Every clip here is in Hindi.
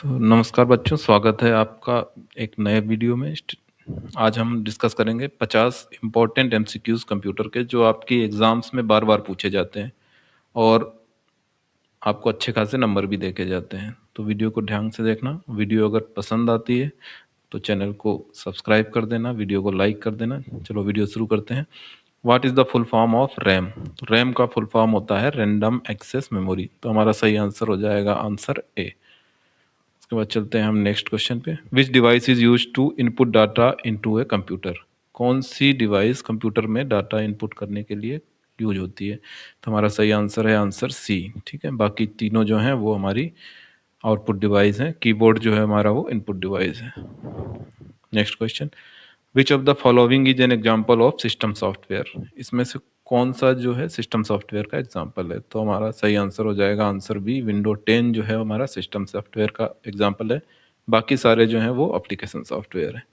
तो नमस्कार बच्चों, स्वागत है आपका एक नए वीडियो में। आज हम डिस्कस करेंगे 50 इम्पोर्टेंट एमसीक्यूज कंप्यूटर के जो आपकी एग्जाम्स में बार बार पूछे जाते हैं और आपको अच्छे खासे नंबर भी देके जाते हैं। तो वीडियो को ध्यान से देखना। वीडियो अगर पसंद आती है तो चैनल को सब्सक्राइब कर देना, वीडियो को लाइक कर देना। चलो वीडियो शुरू करते हैं। What is the full form of RAM? RAM का फुल फॉर्म होता है रैंडम एक्सेस मेमोरी। तो हमारा सही आंसर हो जाएगा आंसर ए। उसके बाद चलते हैं हम नेक्स्ट क्वेश्चन पे। Which device is use to input data into a computer? कौन सी डिवाइस कंप्यूटर में डाटा इनपुट करने के लिए यूज होती है? तो हमारा सही आंसर है आंसर सी। ठीक है, बाकी तीनों जो हैं वो हमारी आउटपुट डिवाइस हैं। कीबोर्ड जो है हमारा वो इनपुट डिवाइस है। Next question, which of the following is an example of system software? इसमें से कौन सा जो है सिस्टम सॉफ्टवेयर का एग्जाम्पल है? तो हमारा सही आंसर हो जाएगा आंसर बी। विंडो 10 जो है हमारा सिस्टम सॉफ्टवेयर का एग्जाम्पल है। बाकी सारे जो हैं वो एप्लीकेशन सॉफ्टवेयर है।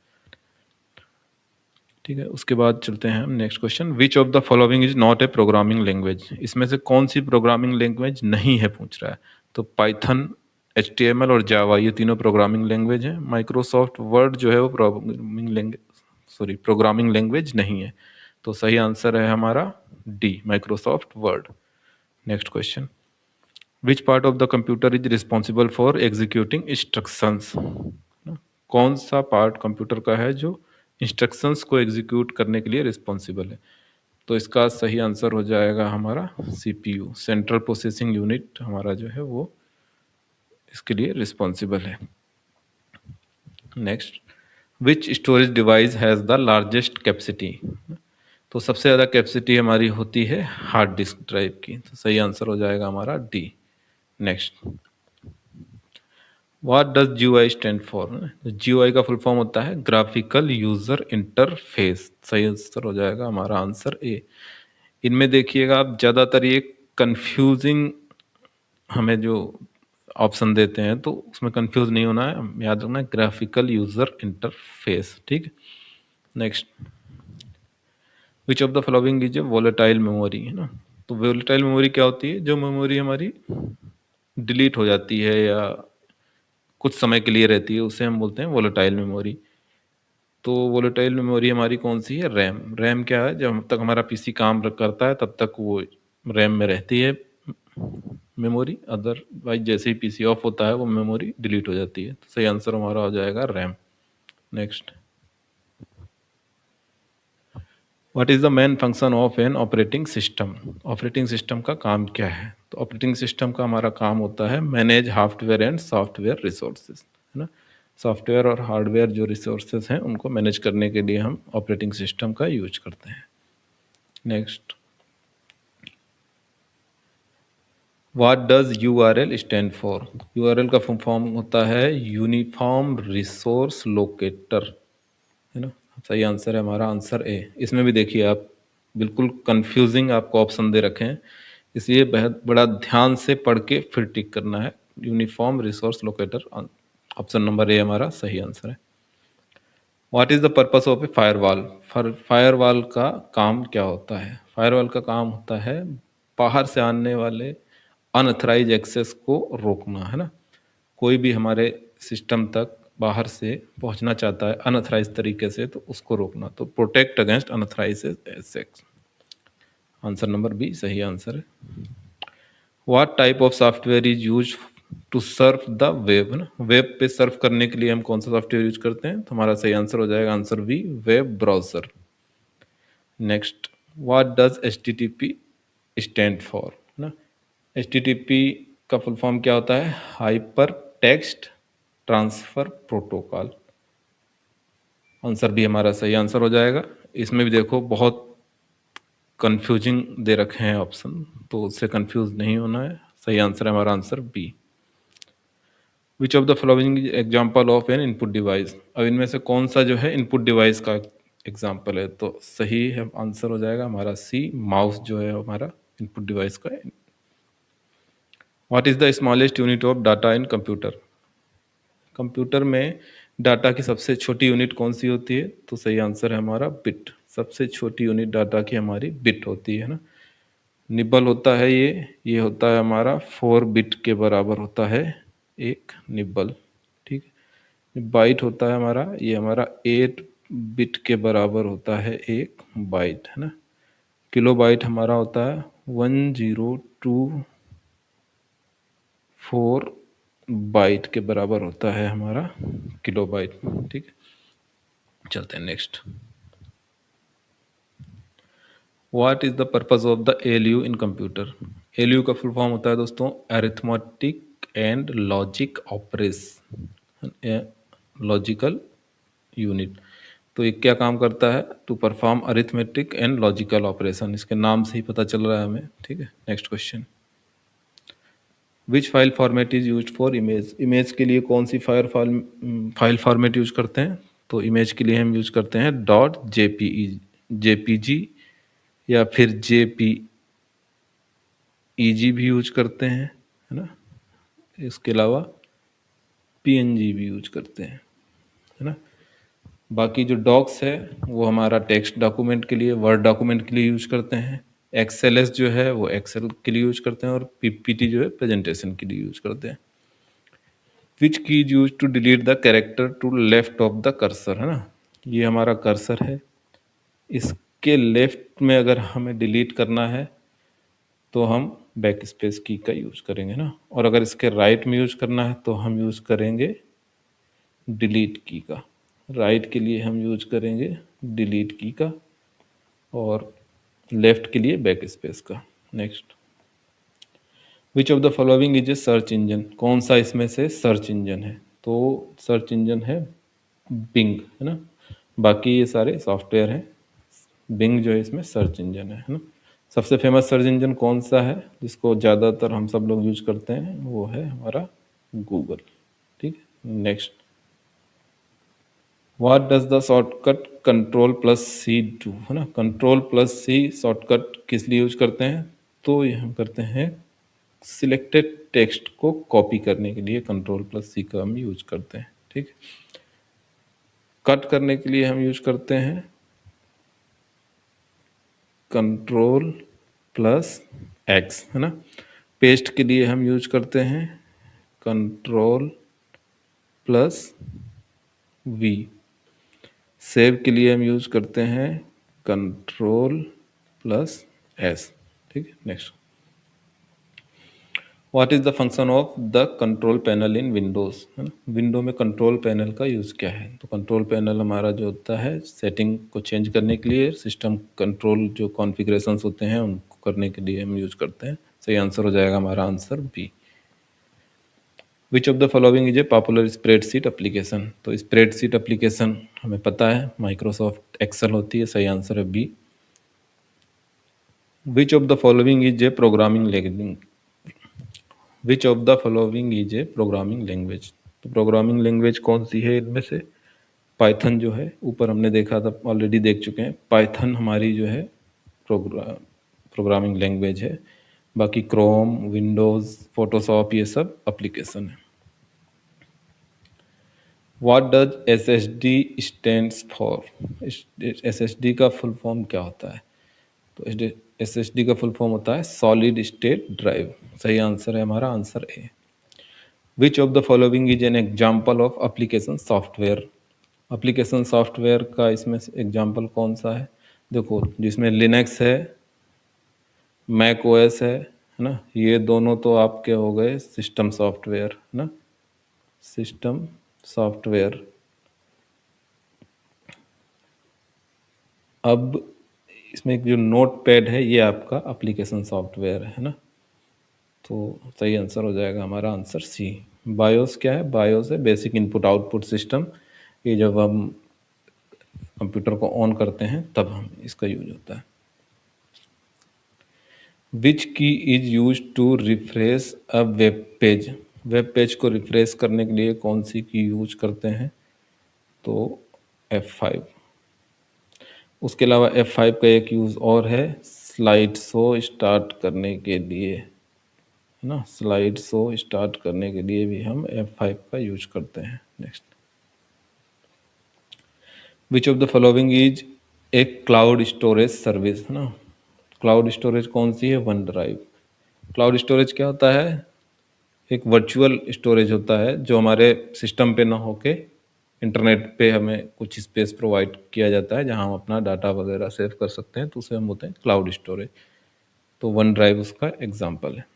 ठीक है, उसके बाद चलते हैं हम next question. Which of the following is not a programming language? इसमें से कौन सी प्रोग्रामिंग लैंग्वेज नहीं है पूछ रहा है। तो पाइथन, HTML और जावा ये तीनों प्रोग्रामिंग लैंग्वेज हैं। माइक्रोसॉफ्ट वर्ड जो है वो प्रोग्रामिंग लैंग्वेज नहीं है। तो सही आंसर है हमारा D, Microsoft word. Next question, which part of the computer is responsible for executing instructions? कौन सा पार्ट कंप्यूटर का है जो इंस्ट्रक्शंस को एग्जीक्यूट करने के लिए रिस्पॉन्सिबल है? तो इसका सही आंसर हो जाएगा हमारा CPU, सेंट्रल प्रोसेसिंग यूनिट हमारा जो है वो इसके लिए रिस्पॉन्सिबल है। Next, which storage device has the largest capacity? तो सबसे ज़्यादा कैपेसिटी हमारी होती है हार्ड डिस्क ड्राइव की। तो सही आंसर हो जाएगा हमारा D. Next, what does GUI stand for? GUI का फुल फॉर्म होता है ग्राफिकल यूजर इंटरफेस। सही आंसर हो जाएगा हमारा आंसर ए। इनमें देखिएगा आप, ज़्यादातर ये कंफ्यूजिंग हमें जो ऑप्शन देते हैं तो उसमें कंफ्यूज नहीं होना है, याद रखना है ग्राफिकल यूजर इंटरफेस। ठीक, next, which of the following is A volatile memory? है ना। तो वोलेटाइल मेमोरी क्या होती है? जो मेमोरी हमारी डिलीट हो जाती है या कुछ समय के लिए रहती है उसे हम बोलते हैं वोलेटाइल मेमोरी। तो वोलेटाइल मेमोरी हमारी कौन सी है? रैम। रैम क्या है? जब तक हमारा PC काम करता है तब तक वो रैम में रहती है मेमोरी। अदरवाइज जैसे ही PC ऑफ होता है वो मेमोरी डिलीट हो जाती है। तो सही आंसर हमारा हो जाएगा RAM. Next, what is the main function of an operating system? Operating system का काम क्या है? तो ऑपरेटिंग सिस्टम का हमारा काम होता है manage hardware and software resources, है ना। सॉफ्टवेयर और हार्डवेयर जो रिसोर्सेज हैं उनको मैनेज करने के लिए हम ऑपरेटिंग सिस्टम का यूज करते हैं। Next, what does URL stand for? URL का फुल फॉर्म होता है यूनिफॉर्म रिसोर्स लोकेटर, है ना। सही आंसर है हमारा आंसर ए। इसमें भी देखिए आप, बिल्कुल कंफ्यूजिंग आपको ऑप्शन दे रखे हैं, इसलिए बहुत बड़ा ध्यान से पढ़ के फिर टिक करना है। Uniform resource locator, option number A हमारा सही आंसर है। What is the purpose of A firewall? Firewall का काम क्या होता है? फायरवॉल का काम होता है बाहर से आने वाले अनऑथराइज एक्सेस को रोकना, है ना। कोई भी हमारे सिस्टम तक बाहर से पहुंचना चाहता है अनऑथराइज तरीके से तो उसको रोकना। तो protect against unauthorize access, answer number B सही आंसर है। What type of software is use to surf the web? ना, वेब पे सर्फ करने के लिए हम कौन सा सॉफ्टवेयर यूज करते हैं? तो हमारा सही आंसर हो जाएगा answer B, web browser. Next, what does HTTP stand for? ना, HTTP का फुल फॉर्म क्या होता है? Hypertext transfer protocol. Answer भी हमारा सही आंसर हो जाएगा। इसमें भी देखो बहुत कंफ्यूजिंग दे रखे हैं ऑप्शन, तो उससे कंफ्यूज नहीं होना है। सही आंसर है हमारा answer B. Which of the following example of an input device? अब इनमें से कौन सा जो है इनपुट डिवाइस का एग्जाम्पल है? तो सही है आंसर हो जाएगा हमारा सी, माउस जो है हमारा इनपुट डिवाइस का। What is the smallest unit of data in computer? Computer में डाटा की सबसे छोटी यूनिट कौन सी होती है? तो सही आंसर है हमारा बिट। सबसे छोटी यूनिट डाटा की हमारी बिट होती है ना। निबल होता है ये होता है हमारा 4 बिट के बराबर होता है एक निबल। बाइट होता है हमारा, ये हमारा 8 बिट के बराबर होता है एक बाइट, है ना। किलो बाइट हमारा होता है 1024 बाइट के बराबर होता है हमारा किलो बाइट। ठीक है, चलते हैं next. What is the purpose of the ALU in computer? ALU का फुल फॉर्म होता है दोस्तों arithmetic and logic operation, logical unit. तो ये क्या काम करता है? To perform arithmetic and logical operation, इसके नाम से ही पता चल रहा है हमें। ठीक है, next question. Which file format is use for image? Image के लिए कौन सी फाइल फॉर्मेट यूज करते हैं? तो इमेज के लिए हम यूज करते हैं डॉट जेपीजी या फिर जेपीईजी भी यूज करते हैं, है ना। इसके अलावा पीएनजी भी यूज करते हैं, है ना। बाकी जो डॉक्स है वो हमारा टेक्स्ट डॉक्यूमेंट के लिए, वर्ड डॉक्यूमेंट के लिए यूज करते हैं। एक्सएलएस जो है वो एक्सेल के लिए यूज करते हैं, और पीपीटी जो है प्रेजेंटेशन के लिए यूज करते हैं। Which key is use to delete the character to left of the cursor, है ना। ये हमारा कर्सर है, इसके लेफ्ट में अगर हमें डिलीट करना है तो हम बैक स्पेस की का यूज करेंगे ना, और अगर इसके राइट में यूज करना है तो हम यूज करेंगे डिलीट की का। राइट के लिए हम यूज करेंगे डिलीट की का, और लेफ्ट के लिए बैक स्पेस का। Next. Which of the following is A search engine? कौन सा इसमें से सर्च इंजन है? तो सर्च इंजन है बिंग, है ना। बाकी ये सारे सॉफ्टवेयर हैं, बिंग जो है इसमें सर्च इंजन है ना। सबसे फेमस सर्च इंजन कौन सा है जिसको ज़्यादातर हम सब लोग यूज करते हैं? वो है हमारा गूगल। ठीक है, next. What does the shortcut control plus C do, है ना। कंट्रोल प्लस सी शॉर्टकट किस लिए यूज करते हैं? तो ये हम करते हैं सिलेक्टेड टेक्स्ट को कॉपी करने के लिए कंट्रोल प्लस सी का हम यूज करते हैं। ठीक है, कट करने के लिए हम यूज करते हैं कंट्रोल प्लस एक्स, है ना। पेस्ट के लिए हम यूज करते हैं कंट्रोल प्लस वी। सेव के लिए हम यूज करते हैं कंट्रोल प्लस एस। ठीक है, next. What is the function of the control panel in Windows, है ना। विंडो में कंट्रोल पैनल का यूज क्या है? तो कंट्रोल पैनल हमारा जो होता है सेटिंग को चेंज करने के लिए, सिस्टम कंट्रोल जो कॉन्फ़िगरेशन होते हैं उनको करने के लिए हम यूज करते हैं। सही आंसर हो जाएगा हमारा answer B. Which of the following is a popular spreadsheet application? तो स्प्रेडशीट एप्लीकेशन हमें पता है माइक्रोसॉफ्ट एक्सेल होती है। सही आंसर है B. Which of the following is a programming language? Which of the following is a programming language? तो प्रोग्रामिंग लैंग्वेज कौन सी है इनमें से? पाइथन जो है, ऊपर हमने देखा था, ऑलरेडी देख चुके हैं, पाइथन हमारी जो है प्रोग्रामिंग लैंग्वेज है। बाकी क्रोम, विंडोज़, फोटोशॉप ये सब एप्लीकेशन है। What does S S D stands for? S S D का फुल फॉर्म क्या होता है? तो एस एस डी का फुल फॉर्म होता है सॉलिड स्टेट ड्राइव। सही आंसर है हमारा answer A. Which of the following is an example of application software? Application software का इसमें एग्जाम्पल कौन सा है? देखो, जिसमें लिनक्स है, मैक ओएस है ना, ये दोनों तो आपके हो गए सिस्टम सॉफ्टवेयर, है ना, सिस्टम सॉफ्टवेयर। अब इसमें जो नोट पैड है ये आपका एप्लीकेशन सॉफ्टवेयर है ना। तो सही आंसर हो जाएगा हमारा आंसर सी। बायोस क्या है? बायोस है बेसिक इनपुट आउटपुट सिस्टम। ये जब हम कंप्यूटर को ऑन करते हैं तब हम इसका यूज होता है। Which key is use to refresh a web page? Web page को रिफ्रेश करने के लिए कौन सी की यूज करते हैं? तो F5। उसके अलावा F5 का एक यूज और है स्लाइड शो स्टार्ट करने के लिए, है ना। स्लाइड शो स्टार्ट करने के लिए भी हम F5 का यूज करते हैं। Next. Which of the following is A cloud storage service, है ना। क्लाउड स्टोरेज कौन सी है? One drive. क्लाउड स्टोरेज क्या होता है? एक वर्चुअल स्टोरेज होता है जो हमारे सिस्टम पे ना होके इंटरनेट पे हमें कुछ स्पेस प्रोवाइड किया जाता है जहाँ हम अपना डाटा वगैरह सेव कर सकते हैं, तो उसे हम बोलते हैं क्लाउड स्टोरेज। तो वन ड्राइव उसका एग्जाम्पल है।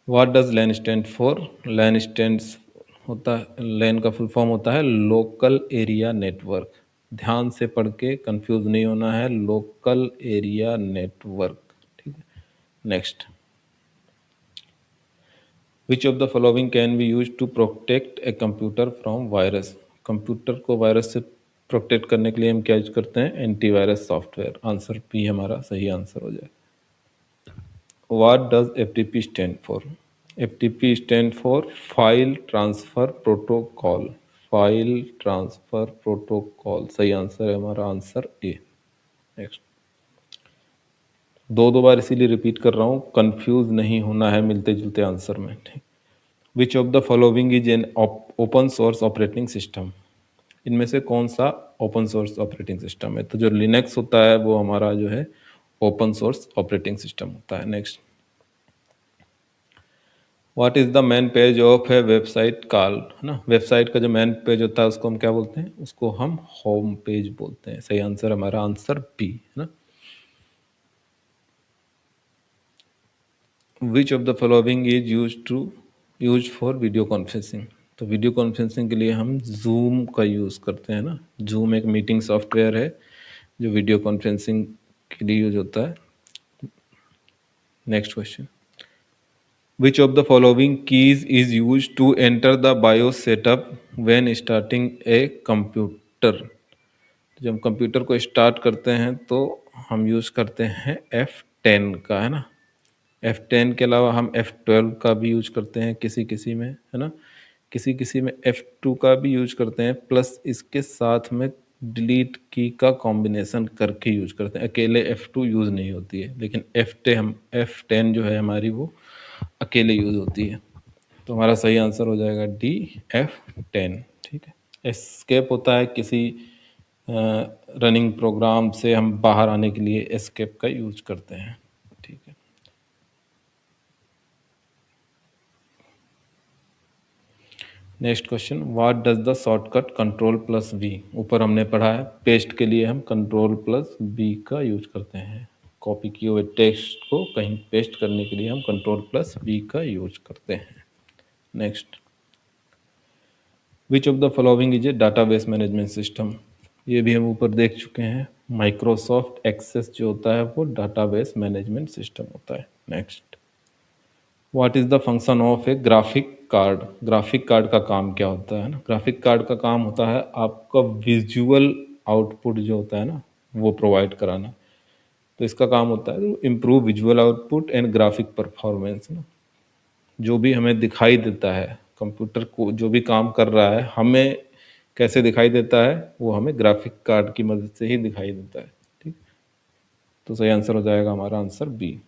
What does LAN stand for? LAN stands होता है, लैन का फुल फॉर्म होता है लोकल एरिया नेटवर्क। ध्यान से पढ़ के कंफ्यूज नहीं होना है, लोकल एरिया नेटवर्क, ठीक है। Next, which of the following can be use to protect a computer from virus? Computer को वायरस से प्रोटेक्ट करने के लिए हम क्या यूज करते हैं? Antivirus software. आंसर पी हमारा सही आंसर हो जाए। What does FTP stand for? FTP stand for File Transfer Protocol। File Transfer Protocol सही आंसर है हमारा, आंसर ए। नेक्स्ट, दो बार इसीलिए रिपीट कर रहा हूँ, कंफ्यूज नहीं होना है मिलते जुलते आंसर में, ठीक। विच of the following is an open source operating system? इनमें से कौन सा ओपन सोर्स ऑपरेटिंग सिस्टम है? तो जो लिनक्स होता है वो हमारा जो है ओपन सोर्स ऑपरेटिंग सिस्टम होता है। Next, what is the man page of A website called? है ना, वेबसाइट का जो मैन पेज होता है उसको हम क्या बोलते हैं? उसको हम होम पेज बोलते हैं। सही आंसर हमारा आंसर बी है ना। विच of the following is use for video conferencing? तो वीडियो कॉन्फ्रेंसिंग के लिए हम जूम का यूज़ करते हैं ना। जूम एक मीटिंग सॉफ्टवेयर है जो वीडियो कॉन्फ्रेंसिंग के लिए यूज होता है। Next question, which of the following keys is used to enter the BIOS setup when starting a computer? जब हम कंप्यूटर को स्टार्ट करते हैं तो हम यूज़ करते हैं F10 का, है ना। F10 के अलावा हम F12 का भी यूज करते हैं किसी किसी में, है ना। किसी किसी में F2 का भी यूज करते हैं, प्लस इसके साथ में डिलीट की का कॉम्बिनेशन करके यूज करते हैं। अकेले F2 यूज़ नहीं होती है, लेकिन F10 जो है हमारी वो अकेले यूज़ होती है। तो हमारा सही आंसर हो जाएगा डी, F10, ठीक है। एस्केप होता है किसी रनिंग प्रोग्राम से हम बाहर आने के लिए एस्केप का यूज करते हैं, ठीक है। Next question, what does the shortcut control plus V? ऊपर हमने पढ़ा है पेस्ट के लिए हम कंट्रोल प्लस बी का यूज करते हैं। कॉपी किए हुए टेक्स्ट को कहीं पेस्ट करने के लिए हम कंट्रोल प्लस बी का यूज करते हैं। Next, which of the following is A database management system? ये भी हम ऊपर देख चुके हैं, माइक्रोसॉफ्ट एक्सेस जो होता है वो डाटाबेस मैनेजमेंट सिस्टम होता है। Next, what is the function of A graphic card? Graphic card का काम क्या होता है ना? ग्राफिक कार्ड का काम होता है आपका विजुअल आउटपुट जो होता है ना वो प्रोवाइड कराना। तो इसका काम होता है improve visual output and graphic performance ना। जो भी हमें दिखाई देता है, कंप्यूटर को जो भी काम कर रहा है हमें कैसे दिखाई देता है, वो हमें ग्राफिक कार्ड की मदद से ही दिखाई देता है, ठीक। तो सही आंसर हो जाएगा हमारा answer B.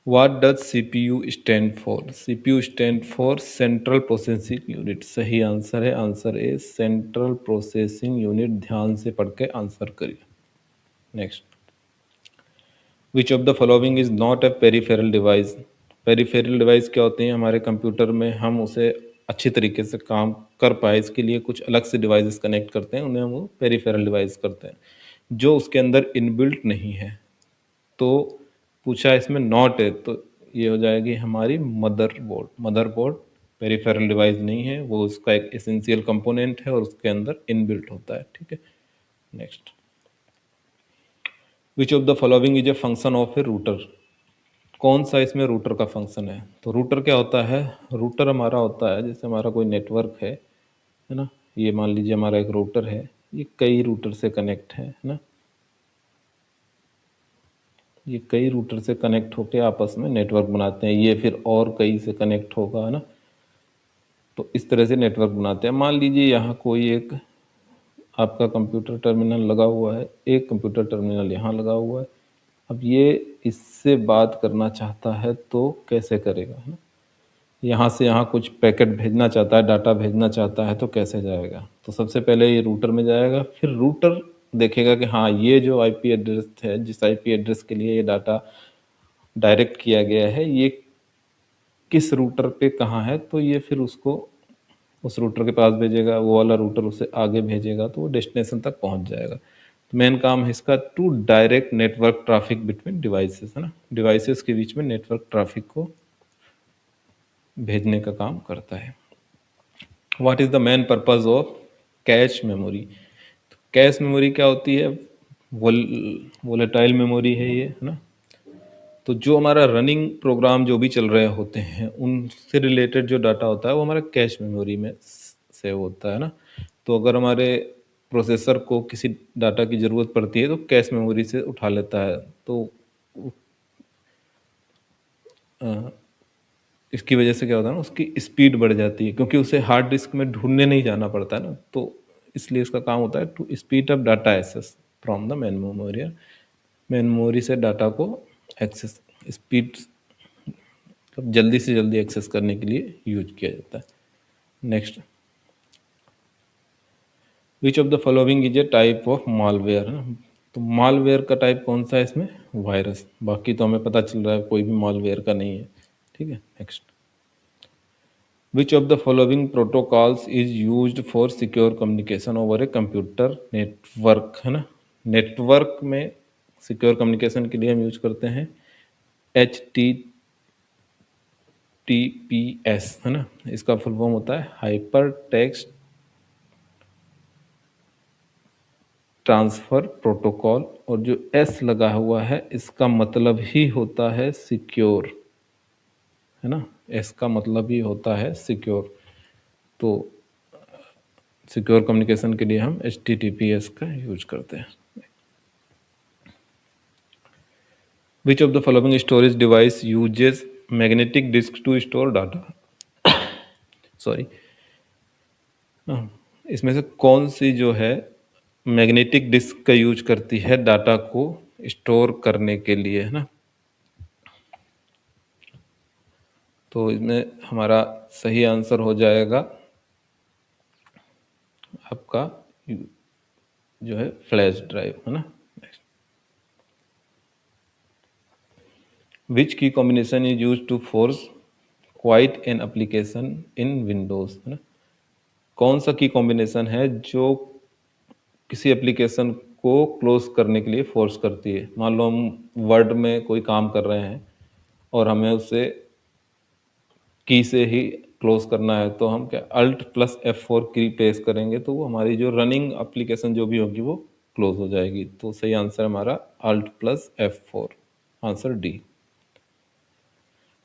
What does CPU stand for? CPU stand for Central Processing Unit। सही आंसर है answer A, central processing unit. ध्यान से पढ़ के आंसर करिए। Next, which of the following is not a peripheral device? Peripheral device क्या होते हैं? हमारे कंप्यूटर में हम उसे अच्छी तरीके से काम कर पाए इसके लिए कुछ अलग से डिवाइसेस कनेक्ट करते हैं, उन्हें हम पेरीफेरल डिवाइस करते हैं, जो उसके अंदर इनबिल्ट नहीं है। तो पूछा इसमें नॉट है तो ये हो जाएगी हमारी मदरबोर्ड। मदरबोर्ड पेरिफेरल डिवाइस नहीं है, वो उसका एक एसेंशियल कंपोनेंट है और उसके अंदर इनबिल्ट होता है, ठीक है। Next, which of the following is a function of A router? कौन सा इसमें रूटर का फंक्शन है? तो रूटर क्या होता है? रूटर हमारा होता है जैसे हमारा कोई नेटवर्क है ना। ये मान लीजिए हमारा एक रूटर है, ये कई रूटर से कनेक्ट है ना। ये कई रूटर से कनेक्ट होकर आपस में नेटवर्क बनाते हैं, ये फिर और कई से कनेक्ट होगा, है ना। तो इस तरह से नेटवर्क बनाते हैं। मान लीजिए यहाँ कोई एक आपका कंप्यूटर टर्मिनल लगा हुआ है, एक कंप्यूटर टर्मिनल यहाँ लगा हुआ है। अब ये इससे बात करना चाहता है तो कैसे करेगा, है ना। यहाँ से यहाँ कुछ पैकेट भेजना चाहता है, डाटा भेजना चाहता है तो कैसे जाएगा? तो सबसे पहले ये रूटर में जाएगा, फिर रूटर देखेगा कि हाँ ये जो आईपी एड्रेस है, जिस आईपी एड्रेस के लिए ये डाटा डायरेक्ट किया गया है, ये किस रूटर पे कहाँ है, तो ये फिर उसको उस रूटर के पास भेजेगा, वो वाला रूटर उसे आगे भेजेगा, तो वो डेस्टिनेशन तक पहुंच जाएगा। तो मेन काम है इसका to direct network traffic between devices, है ना, डिवाइसेस के बीच में नेटवर्क ट्रैफिक को भेजने का काम करता है। What is the main purpose of cache memory? Cache memory क्या होती है? वोलेटाइल मेमोरी है ये, है ना। तो जो हमारा रनिंग प्रोग्राम जो भी चल रहे होते हैं उनसे रिलेटेड जो डाटा होता है वो हमारा कैश मेमोरी में सेव होता है ना। तो अगर हमारे प्रोसेसर को किसी डाटा की ज़रूरत पड़ती है तो कैश मेमोरी से उठा लेता है। तो इसकी वजह से क्या होता है ना, उसकी स्पीड बढ़ जाती है, क्योंकि उसे हार्ड डिस्क में ढूंढने नहीं जाना पड़ता है ना। तो इसलिए इसका काम होता है to speed up data access from the main memory. Main memory से डाटा को एक्सेस स्पीड, मतलब जल्दी से जल्दी एक्सेस करने के लिए यूज किया जाता है। Next, which of the following is A type of malware? तो मालवेयर का टाइप कौन सा है इसमें? वायरस। बाकी तो हमें पता चल रहा है कोई भी मालवेयर का नहीं है, ठीक है। Next, which of the following protocols is used for secure communication over a computer network? है ना, नेटवर्क में सिक्योर कम्युनिकेशन के लिए हम यूज करते हैं HTTPS, है ना। इसका फुल फॉर्म होता है हाइपर टेक्स्ट ट्रांसफर प्रोटोकॉल, और जो एस लगा हुआ है इसका मतलब ही होता है सिक्योर, है ना। एस का मतलब ही होता है सिक्योर। तो सिक्योर कम्युनिकेशन के लिए हम HTTPS का यूज करते हैं। Which of the following storage device uses magnetic disk to store data? Sorry, इसमें से कौन सी जो है मैग्नेटिक डिस्क का यूज करती है डाटा को स्टोर करने के लिए, है ना। तो इसमें हमारा सही आंसर हो जाएगा आपका जो है फ्लैश ड्राइव, है ना। Which key combination is use to force quit an application in Windows, है ना। कौन सा की कॉम्बिनेशन है जो किसी एप्लीकेशन को क्लोज करने के लिए फोर्स करती है? मान लो हम वर्ड में कोई काम कर रहे हैं और हमें उसे की से ही क्लोज करना है, तो हम क्या अल्ट प्लस F4 की प्रेस करेंगे तो वो हमारी जो रनिंग एप्लीकेशन जो भी होगी वो क्लोज हो जाएगी। तो सही आंसर हमारा alt plus F4, answer D.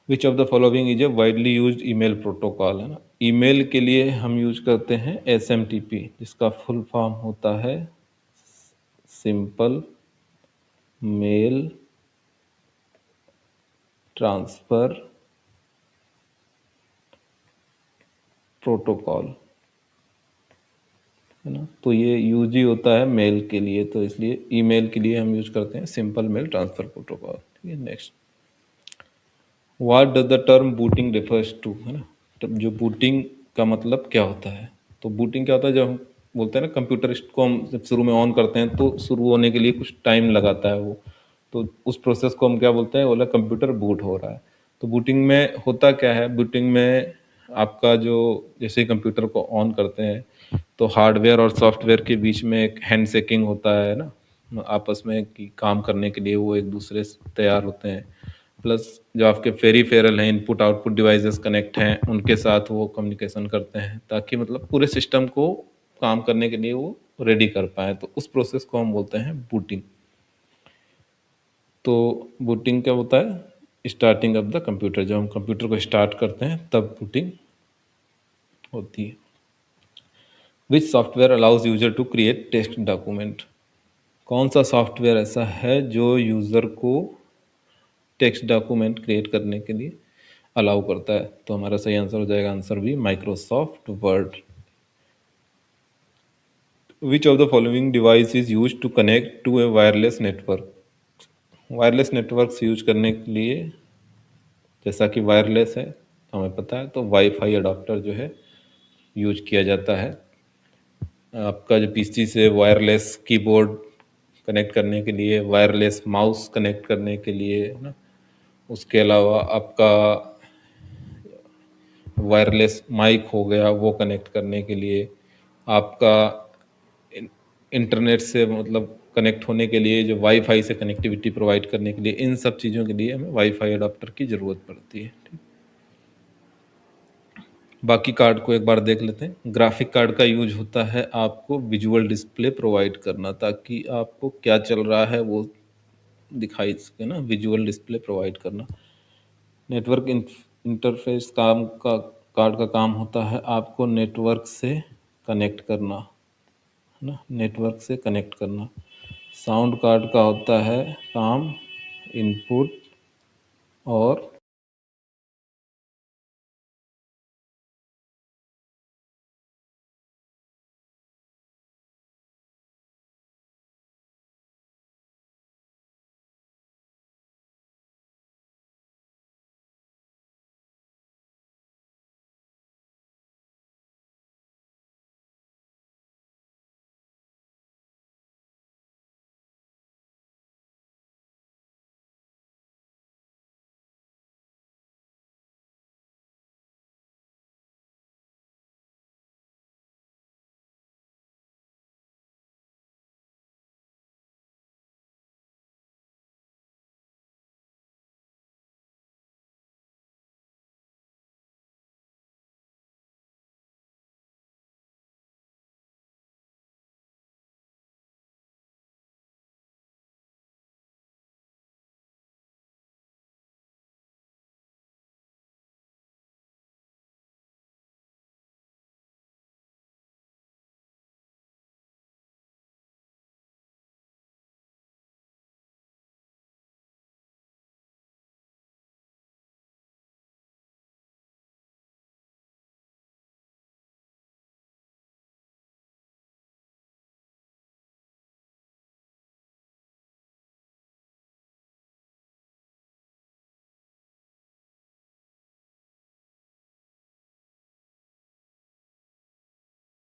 Which of the following is a widely used email protocol, है ना। ईमेल के लिए हम यूज करते हैं SMTP, जिसका फुल फॉर्म होता है सिंपल मेल ट्रांसफर प्रोटोकॉल, है ना। तो ये यूज ही होता है मेल के लिए, तो इसलिए ईमेल के लिए हम यूज करते हैं सिंपल मेल ट्रांसफर प्रोटोकॉल, ठीक है। Next, what does the term booting refers to, है ना। तो जो बूटिंग का मतलब क्या होता है? तो बूटिंग क्या होता है, जब हम बोलते हैं ना कंप्यूटर को हम जब शुरू में ऑन करते हैं तो शुरू होने के लिए कुछ टाइम लगाता है वो, तो उस प्रोसेस को हम क्या बोलते हैं, बोला कंप्यूटर बूट हो रहा है। तो बूटिंग में होता क्या है, बूटिंग में आपका जो जैसे कंप्यूटर को ऑन करते हैं तो हार्डवेयर और सॉफ्टवेयर के बीच में एक हैंड शेकिंग होता है ना, आपस में कि काम करने के लिए वो एक दूसरे से तैयार होते हैं। प्लस जो आपके पेरिफेरल हैं, इनपुट आउटपुट डिवाइसेस कनेक्ट हैं, उनके साथ वो कम्युनिकेशन करते हैं ताकि मतलब पूरे सिस्टम को काम करने के लिए वो रेडी कर पाए। तो उस प्रोसेस को हम बोलते हैं बूटिंग। तो बूटिंग क्या होता है, स्टार्टिंग ऑफ द कंप्यूटर, जब हम कंप्यूटर को स्टार्ट करते हैं तब बूटिंग होती है। Which software allows user to create text document? कौन सा सॉफ्टवेयर ऐसा है जो यूज़र को टेक्स्ट डॉक्यूमेंट क्रिएट करने के लिए अलाउ करता है? तो हमारा सही आंसर हो जाएगा answer B, Microsoft Word. Which of the following device is use to connect to a wireless network? Wireless network use करने के लिए, जैसा कि वायरलेस है हमें पता है, तो वाईफाई अडॉप्टर जो है यूज किया जाता है। आपका जो पीसी से वायरलेस कीबोर्ड कनेक्ट करने के लिए, वायरलेस माउस कनेक्ट करने के लिए, है ना। उसके अलावा आपका वायरलेस माइक हो गया वो कनेक्ट करने के लिए, आपका इंटरनेट से मतलब कनेक्ट होने के लिए, जो वाईफाई से कनेक्टिविटी प्रोवाइड करने के लिए, इन सब चीज़ों के लिए हमें वाईफाई अडाप्टर की ज़रूरत पड़ती है। ठीक, बाकी कार्ड को एक बार देख लेते हैं। ग्राफिक कार्ड का यूज होता है आपको विजुअल डिस्प्ले प्रोवाइड करना, ताकि आपको क्या चल रहा है वो दिखाई सके ना, विजुअल डिस्प्ले प्रोवाइड करना। नेटवर्क इंटरफेस काम का कार्ड का काम होता है आपको नेटवर्क से कनेक्ट करना, है ना, नेटवर्क से कनेक्ट करना। साउंड कार्ड का होता है काम इनपुट और